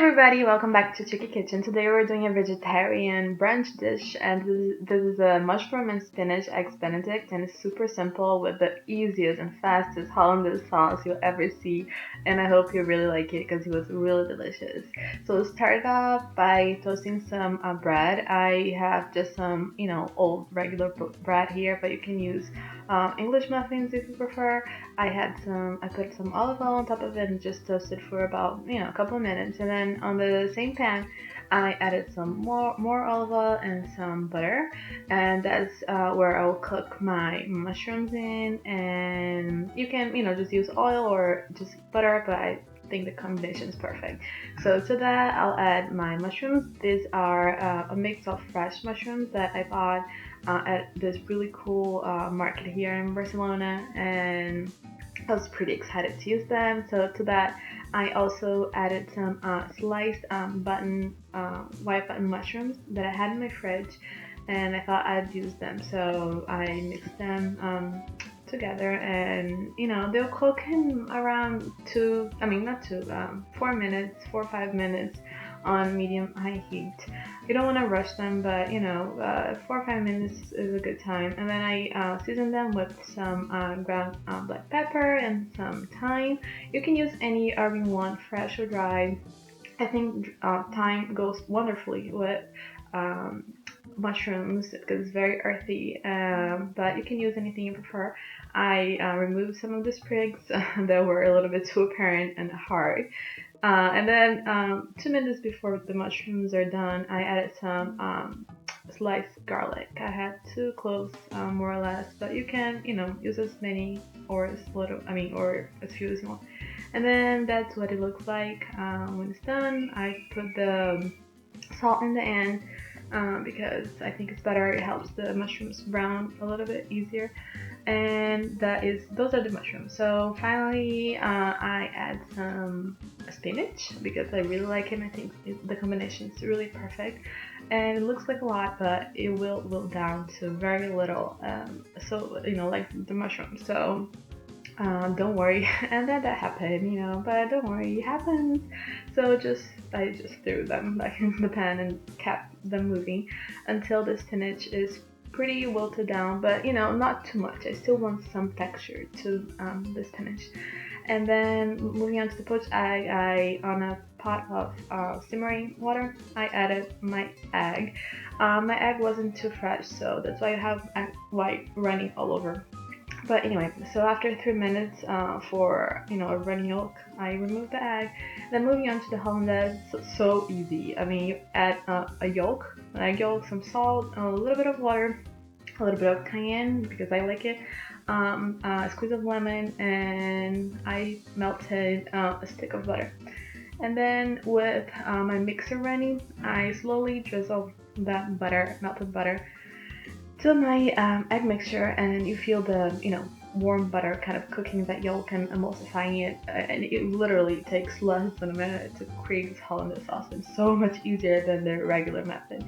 everybody, welcome back to Chicky Kitchen. Today we're doing a vegetarian brunch dish, and this is a mushroom and spinach eggs benedict, and it's super simple with the easiest and fastest Hollandaise sauce you'll ever see, and I hope you really like it because it was really delicious. So we'll start off by toasting some bread. I have just some, old regular bread here, but you can use English muffins if you prefer. I put some olive oil on top of it and just toasted for about, a couple of minutes. And then on the same pan, I added some more olive oil and some butter. And that's where I will cook my mushrooms in. And you can, just use oil or just butter, but I think the combination is perfect. So to that, I'll add my mushrooms. These are a mix of fresh mushrooms that I bought at this really cool market here in Barcelona, and I was pretty excited to use them. So to that, I also added some sliced white button mushrooms that I had in my fridge, and I thought I'd use them. So I mixed them together, and they'll cook in around 4 or 5 minutes on medium high heat. You don't want to rush them, but 4 or 5 minutes is a good time. And then I season them with some ground black pepper and some thyme. You can use any herb you want, fresh or dry. I think thyme goes wonderfully with mushrooms because it's very earthy, but you can use anything you prefer. I removed some of the sprigs that were a little bit too apparent and hard. And then 2 minutes before the mushrooms are done, I added some sliced garlic. I had 2 cloves, more or less, but you can, use as many or as little, or as few as you want. And then that's what it looks like when it's done. I put the salt in the end because I think it's better. It helps the mushrooms brown a little bit easier. And those are the mushrooms. So finally, I add some spinach because I really like it. I think the combination is really perfect, and it looks like a lot, but it will down to very little. So like the mushrooms. So don't worry. And then that happened, but don't worry, it happens. So I just threw them back in the pan and kept them moving until the spinach is pretty wilted down, but not too much. I still want some texture to the spinach. And then moving on to the poach, I on a pot of simmering water, I added my egg. My egg wasn't too fresh, so that's why I have egg white running all over. But anyway, so after 3 minutes for a runny yolk, I removed the egg. Then moving on to the hollandaise, so easy. You add an egg yolk, some salt, a little bit of water, a little bit of cayenne because I like it, a squeeze of lemon, and I melted a stick of butter. And then with my mixer running, I slowly drizzle that melted butter, to my egg mixture, and you feel the warm butter kind of cooking that yolk and emulsifying it, and it literally takes less than a minute to create this hollandaise sauce. It's so much easier than the regular method.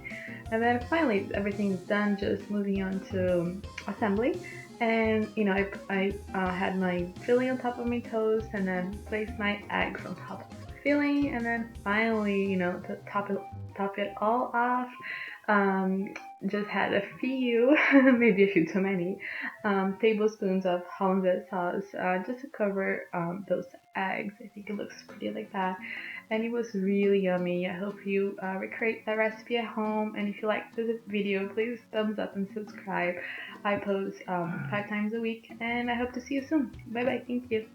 And then finally everything's done, just moving on to assembly. And I had my filling on top of my toast, and then placed my eggs on top of the filling, and then finally to top it all off, just had a few, maybe a few too many, tablespoons of Hollandaise sauce, just to cover those eggs. I think it looks pretty like that, and it was really yummy. I hope you recreate that recipe at home, and if you like this video, please thumbs up and subscribe. I post 5 times a week, and I hope to see you soon. Bye bye, thank you.